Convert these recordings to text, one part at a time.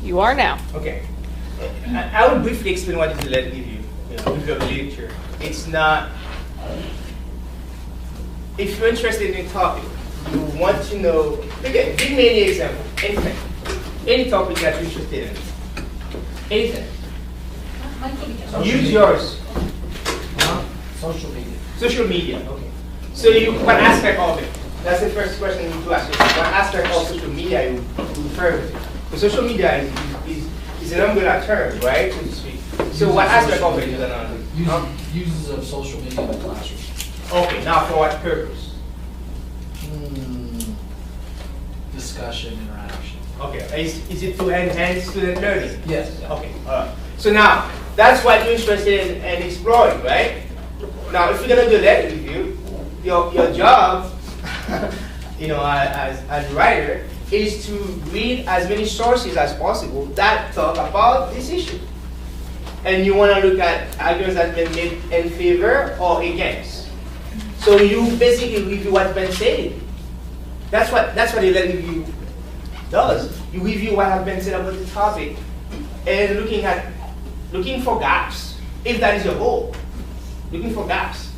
You are now. Okay. I will briefly explain what is the letter review, review of the literature. It's not, if you're interested in a topic, you want to know, again, give me any example, anything, any topic that you're interested in, anything. Use yours. Social media. Social media, okay. So what aspect of it? That's the first question you need to ask yourself. What aspect of social media you refer to? The social media is an umbrella term, right, so to speak. So what aspect of it is an umbrella? Uses of social media in the classroom. Okay, now for what purpose? Discussion, interaction. Okay, is it to enhance student learning? Yes. Okay, all right. So now, that's what you're interested in exploring, right? Now, if you're going to do a letter review, your job, as a writer, is to read as many sources as possible that talk about this issue. And you want to look at arguments that have been made in favor or against. So you basically review what's been said. That's what a letter review does. You review what has been said about the topic and looking for gaps, if that is your goal. Looking for gaps.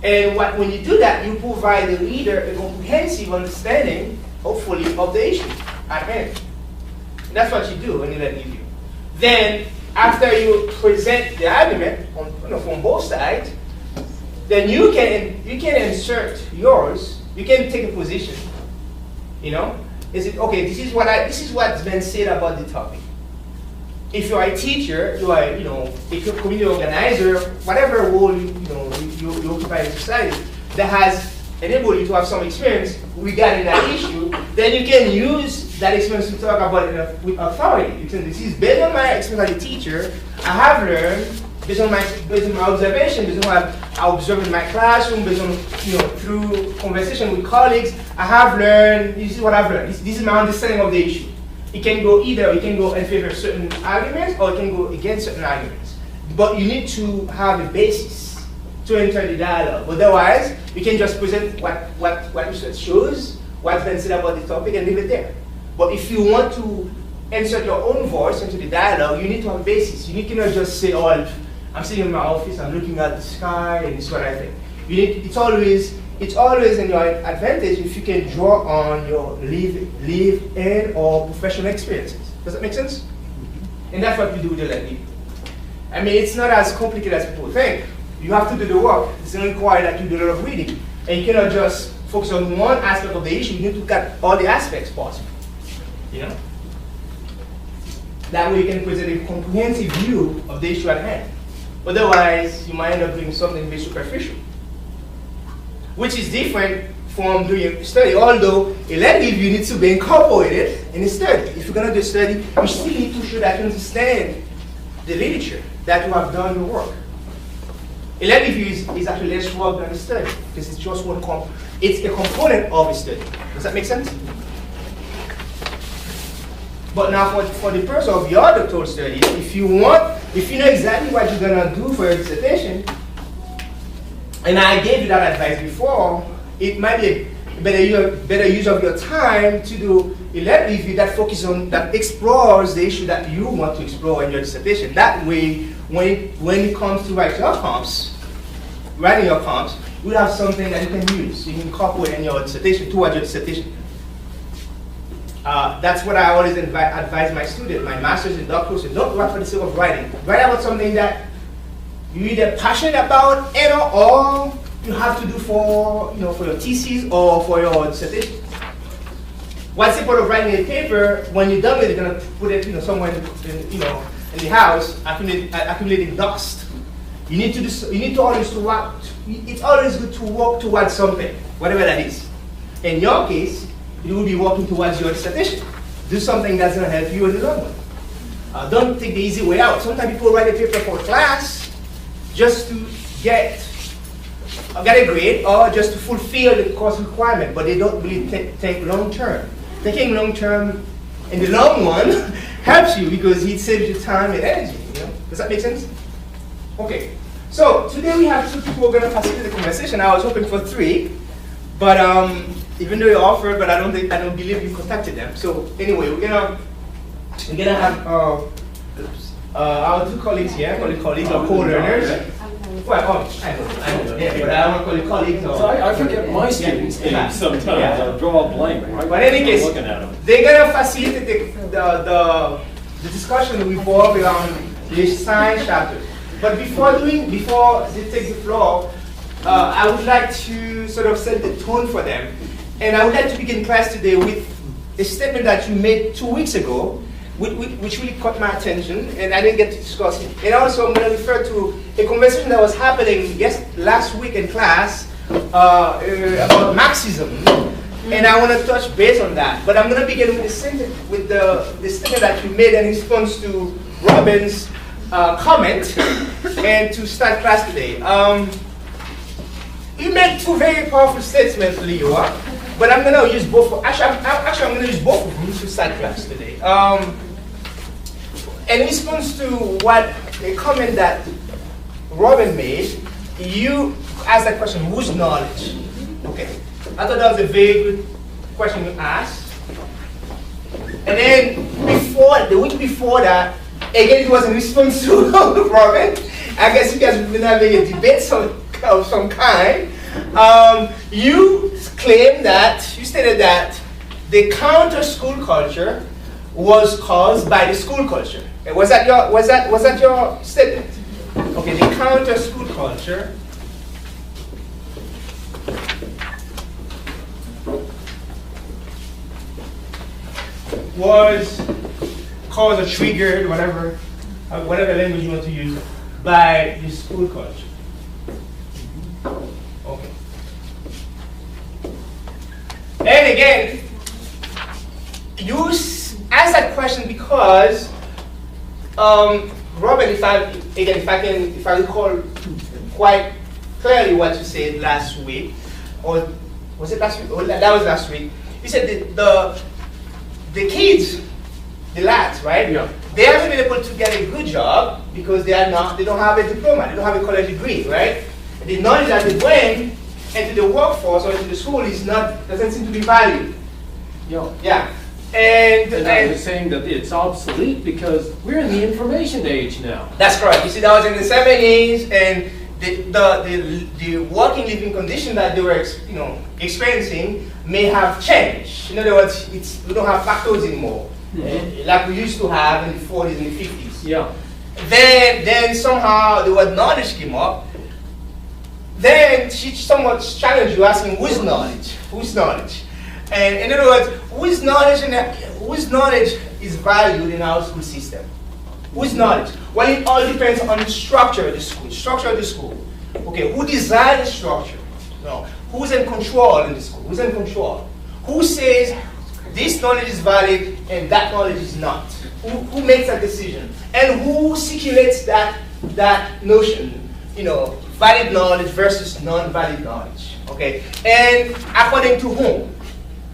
And when you do that, you provide the reader a comprehensive understanding, hopefully, of the issue at hand. And that's what you do when you letter review. Then, after you present the argument from both sides, then you can insert yours. You can take a position. Is it okay? This is what's been said about the topic. If you are a teacher, you are if you're a community organizer, whatever role you occupy in society that has enabled you to have some experience regarding that issue, then you can use that experience to talk about it with authority. You can, this is based on my experience as a teacher. I have learned based on my observation, based on what I observe in my classroom, based on through conversation with colleagues. I have learned. This is what I've learned. This is my understanding of the issue. It can go in favor of certain arguments, or it can go against certain arguments. But you need to have a basis to enter the dialogue. Otherwise, you can just present what research shows, what's been said about the topic, and leave it there. But if you want to insert your own voice into the dialogue, you need to have a basis. You cannot just say, "Oh, I'm sitting in my office, I'm looking at the sky, and this is what I think." It's always in your advantage if you can draw on your live-in or professional experiences. Does that make sense? And that's what we do with the letter review. I mean, it's not as complicated as people think. You have to do the work. It's going to require that you do a lot of reading. And you cannot just focus on one aspect of the issue. You need to look at all the aspects possible. That way you can present a comprehensive view of the issue at hand. Otherwise, you might end up doing something very superficial, which is different from doing a study, although a letter review needs to be incorporated in a study. If you're going to do a study, you still need to show that you understand the literature, that you have done your work. A letter review is actually less work than a study, because it's just it's a component of a study. Does that make sense? But now for the purpose of your doctoral studies, if you know exactly what you're going to do for your dissertation, and I gave you that advice before, it might be a better use of your time to do a letter review that explores the issue that you want to explore in your dissertation. That way, when it comes to writing your comps, you have something that you can use. You can incorporate in your dissertation towards your dissertation. That's what I always advise my students, my masters and doctorals. So don't write for the sake of writing. Write about something that you're either passionate about, or you have to do for your thesis or for your dissertation. What's the point of writing a paper when you're done with it? You're gonna put it somewhere in the house, accumulating dust. You need to always work. It's always good to work towards something, whatever that is. In your case, you will be working towards your dissertation. Do something that's going to help you in the long run. Don't take the easy way out. Sometimes people write a paper for class just to get a grade or just to fulfill the course requirement, but they don't really think long term. Thinking long term in the long run helps you because it saves you time and energy. Does that make sense? Okay. So today we have 2 people who are going to facilitate the conversation. I was hoping for 3, but even though you offered, but I don't believe you contacted them. So anyway, we're gonna we're gonna have our two colleagues here, I call it colleagues or co-learners. Well, I know, yeah, but I don't call it colleagues. Or, So I forget my students' names sometimes. Yeah. I draw a blank. Right? But in any case, looking at them. they're gonna facilitate the discussion revolve around the science chapter. But before they take the floor, I would like to sort of set the tone for them. And I would like to begin class today with a statement that you made 2 weeks ago, which really caught my attention, and I didn't get to discuss it. And also I'm going to refer to a conversation that was happening last week in class about Marxism. And I want to touch base on that. But I'm going to begin with the statement that you made in response to Robin's comment, and to start class today. You made two very powerful statements, Leo, but I'm going to use both. Actually, I'm going to use both of them to start class today. In response to what a comment that Robin made, you asked that question, whose knowledge? Okay. I thought that was a very good question you asked. And then the week before that, again, it was in response to Robin. I guess you guys have been having a debate of some kind. You stated that the counter school culture was caused by the school culture. Was that your statement? Okay, the counter school culture was caused or triggered, whatever language you want to use, by the school culture. Okay. And again, you ask that question because, Robin, if I recall quite clearly what you said last week, or was it last week? Oh, that was last week. You said the kids, the lads, right? Yeah. They haven't been able to get a good job because they don't have a diploma, they don't have a college degree, right? The knowledge that they bring into the workforce or into the school doesn't seem to be valued. Yeah. And I was saying that it's obsolete because we're in the information age now. That's correct. You see, that was in the 70s, and the working living condition that they were experiencing may have changed. In other words, we don't have factors anymore, like we used to have in the 40s and the 50s. Yeah. Then somehow the word knowledge came up. Then she somewhat challenged you, asking whose knowledge? Whose knowledge? And in other words, whose knowledge is valued in our school system? Whose knowledge? Well, it all depends on the structure of the school. Structure of the school. Okay, who designed the structure? No. Who's in control in the school? Who's in control? Who says this knowledge is valid and that knowledge is not? Who makes that decision? And who circulates that notion? Valid knowledge versus non-valid knowledge. Okay, and according to whom?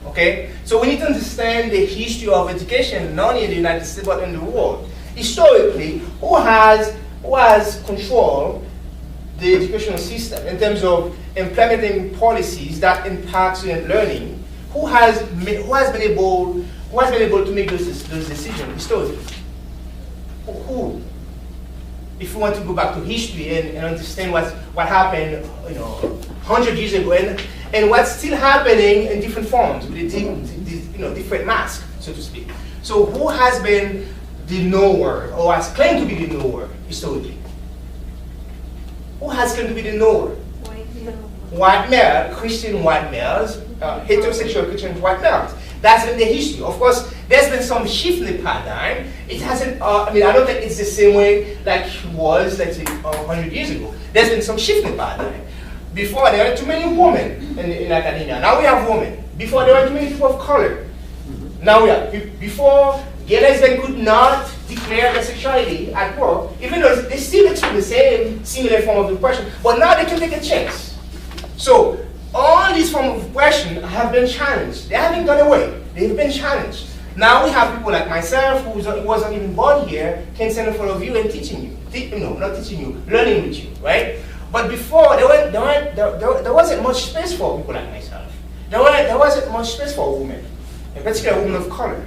Okay, so we need to understand the history of education, not only in the United States but in the world. Historically, who has controlled the educational system in terms of implementing policies that impact student learning? Who has been able to make those decisions historically? Who? If we want to go back to history and understand what happened, 100 years ago, and what's still happening in different forms with different masks, so to speak. So who has been the knower, or has claimed to be the knower historically? Who has claimed to be the knower? White male, Christian white males, heterosexual Christian white males. That's been the history. Of course, there's been some shift in the paradigm. It hasn't, I don't think it's the same way like it was, let's say, 100 years ago. There's been some shift in the paradigm. Before, there were too many women in academia. Now we have women. Before, there were too many people of color. Now we have, before, gay lesbian could not declare their sexuality at work, even though they still experience the same similar form of oppression, but now they can take a chance. So, all these forms of oppression have been challenged. They haven't gone away. They've been challenged. Now we have people like myself, who wasn't even born here, can stand in front of you and teaching you. Not teaching you, learning with you, right? But before, there wasn't much space for people like myself. There wasn't much space for women, in particular women of color.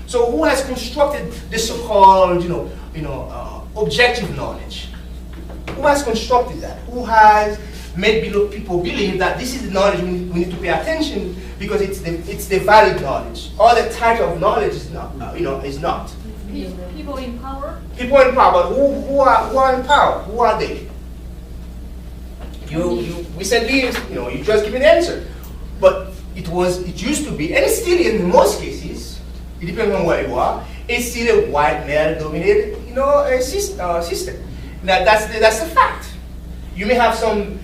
So who has constructed the so-called, objective knowledge? Who has constructed that? Who has made people believe that this is the knowledge we need to pay attention because it's the valid knowledge? Other type of knowledge is not, is not. People in power? People in power, who are in power? Who are they? You recently, you just give an answer. But it used to be, and it's still in most cases, it depends on where you are, it's still a white male-dominated, system. That's the fact. You may have some,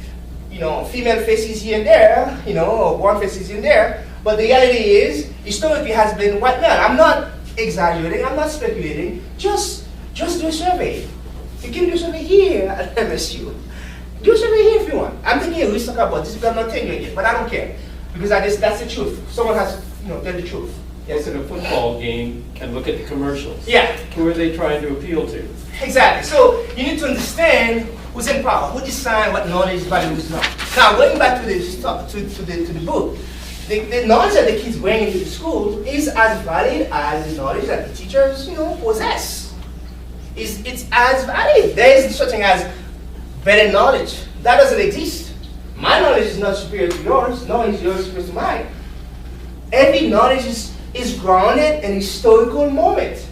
female faces here and there, or one faces in there, but the reality is, historically has been white male. I'm not exaggerating, I'm not speculating, just do a survey. You can do a survey here at MSU. Do a survey here if you want. I'm thinking we talk about this because I'm not tenured yet, but I don't care. Because that's the truth. Someone has, tell the truth. Yes, in a football game, and look at the commercials. Yeah. Who are they trying to appeal to? Exactly. So you need to understand who's in power, who decides what knowledge is valuable is not. Now, going back to the book, the knowledge that the kids bring into the school is as valid as the knowledge that the teachers, possess. It's as valid. There is such thing as better knowledge. That doesn't exist. My knowledge is not superior to yours, nor is yours superior to mine. Every knowledge is grounded in historical moment.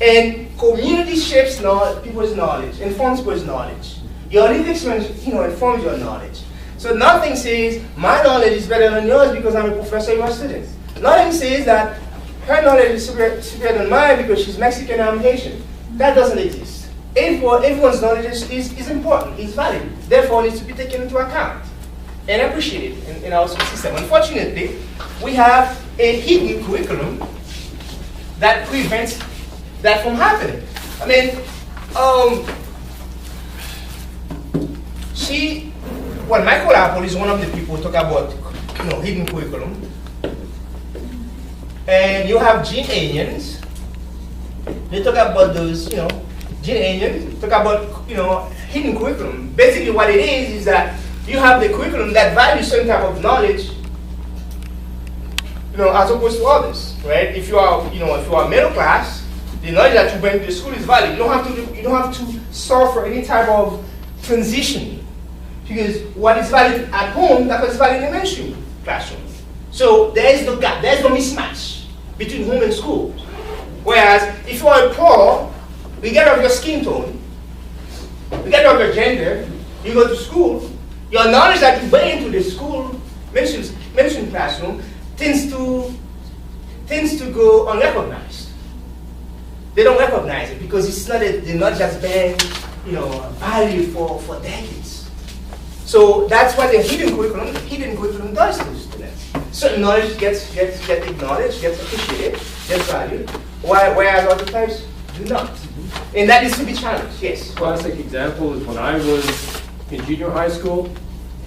And community shapes people's knowledge, informs people's knowledge. Your lived experience, informs your knowledge. So nothing says my knowledge is better than yours because I'm a professor, you're a student. Nothing says that her knowledge is superior than mine because she's Mexican and I'm Haitian. That doesn't exist. Everyone's knowledge is important, is valid, therefore needs to be taken into account and appreciated in our school system. Unfortunately, we have a hidden curriculum that prevents that from happening. I mean, Michael Apple is one of the people who talk about, hidden curriculum. And you have Gene Ahrens. They talk about those, Gene Ahrens talk about, hidden curriculum. Basically what it is that you have the curriculum that values certain type of knowledge, as opposed to others, right? If you are middle class, the knowledge that you bring to the school is valid. You don't have to suffer any type of transition because what is valid at home, that's what is valid in the mainstream classroom. So there is no gap, there is no mismatch between home and school. Whereas if you are poor, regardless of your skin tone, regardless of your gender, you go to school, your knowledge that you bring into the school mainstream classroom tends to go unrecognized. They don't recognize it because it's not the knowledge that's been, valued for decades. So that's what the hidden curriculum does to the students. Certain knowledge gets acknowledged, gets appreciated, gets valued, whereas other types do not. And that needs to be challenged. Yes. Classic example is when I was in junior high school,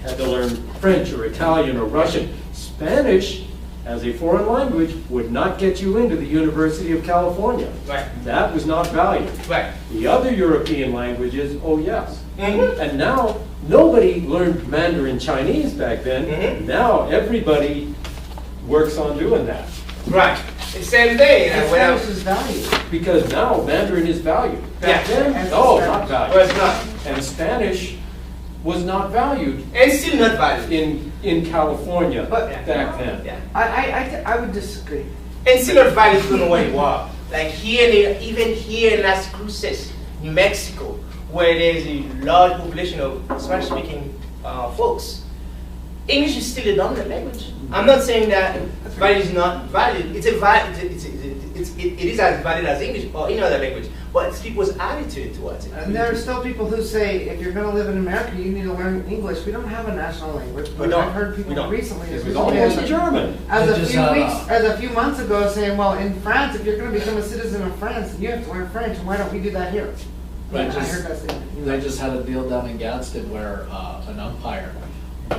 had to learn French or Italian or Russian. Spanish as a foreign language would not get you into the University of California. Right. That was not valued. Right. The other European languages, oh yes. Mm-hmm. And now, nobody learned Mandarin Chinese back then. Mm-hmm. Now everybody works on doing that. Right. It's the same thing. Spanish is valued. Because now Mandarin is valued. Back Yeah. then, no, not Well, valued. it's not. And Spanish was not valued And still not valued. in California But- back then. Yeah. I would disagree. And still not valued, you don't know where you are. Like here, even here in Las Cruces, New Mexico, where there's a large population of Spanish-speaking folks, English is still a dominant language. I'm not saying that valid is not valid. It is as valid as English or any other language, but it's people's attitude towards it. And there are still people who say, if you're going to live in America, you need to learn English. We don't have a national language. But don't. I've heard We people don't. recently, It was especially almost German. as They just a few months ago, saying, well, in France, if you're going to become a citizen of France, you have to learn French. Why don't we do that here? Right, I just- heard that statement. They just had a deal down in Gadsden where an umpire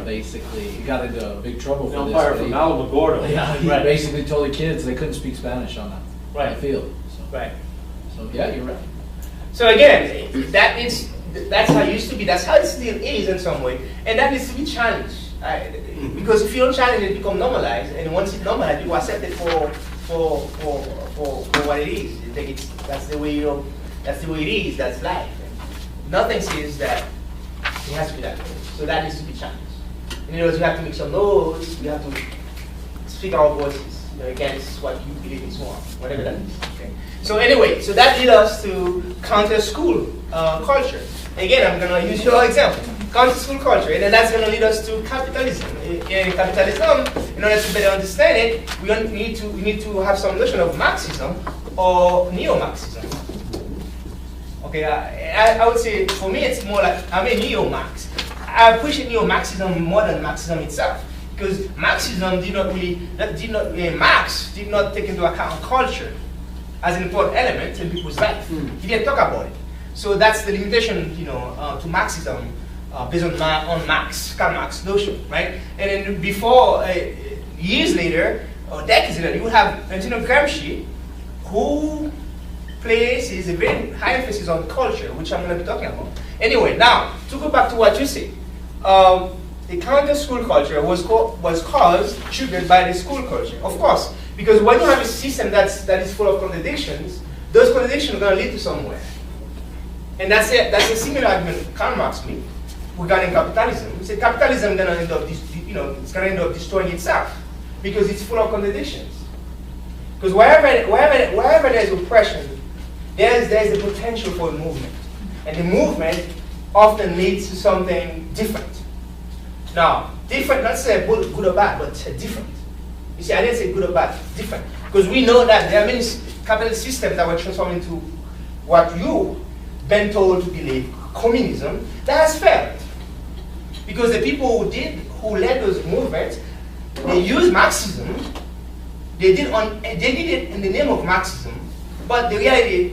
basically he got into big trouble The for this. umpire but from he- Alamogordo. Yeah, he Right. basically told the kids they couldn't speak Spanish on the field. So, Right. so yeah, you're right. So again, that's how it used to be. That's how it still is in some way, and that needs to be challenged. Because if you don't challenge it, it becomes normalized, and once it's normalized, people accept it for what it is. I think that's the way that's the way it is. That's life. Nothing says that it has to be that way. So that needs to be challenged. In other words, we have to make some noise. We have to speak our voices, against what you believe is wrong, whatever that is. Okay. So anyway, so that leads us to counter school culture. Again, I'm going to use your example. Counter school culture, and then that's going to lead us to capitalism. In capitalism, in order to better understand it, we need to have some notion of Marxism or neo-Marxism. Okay, I would say for me it's more like I'm a neo-Marx. I appreciate neo-Marxism more than Marxism itself, because Marxism Marx did not take into account culture as an important element in people's life. He didn't talk about it. So that's the limitation, to Marxism based on Karl Marx's notion, right? And then before, years later, or decades later, you have Antonio Gramsci, who places a very high emphasis on culture, which I'm going to be talking about. Anyway, now, to go back to what you said, the counter-school culture was triggered by the school culture, of course, because when you have a system that is full of contradictions, those contradictions are going to lead to somewhere. And that's a similar argument Karl Marx made regarding capitalism. He said capitalism is going to end up, it's going to end up destroying itself because it's full of contradictions. Because wherever there's oppression, there's a potential for a movement, and the movement often leads to something different. Now, different, not say good or bad, but different. You see, I didn't say good or bad, different. Because we know that there are many capitalist systems that were transformed into what you've been told to believe, communism, that has failed. Because the people who led those movements, they used Marxism, they did it in the name of Marxism, but the reality,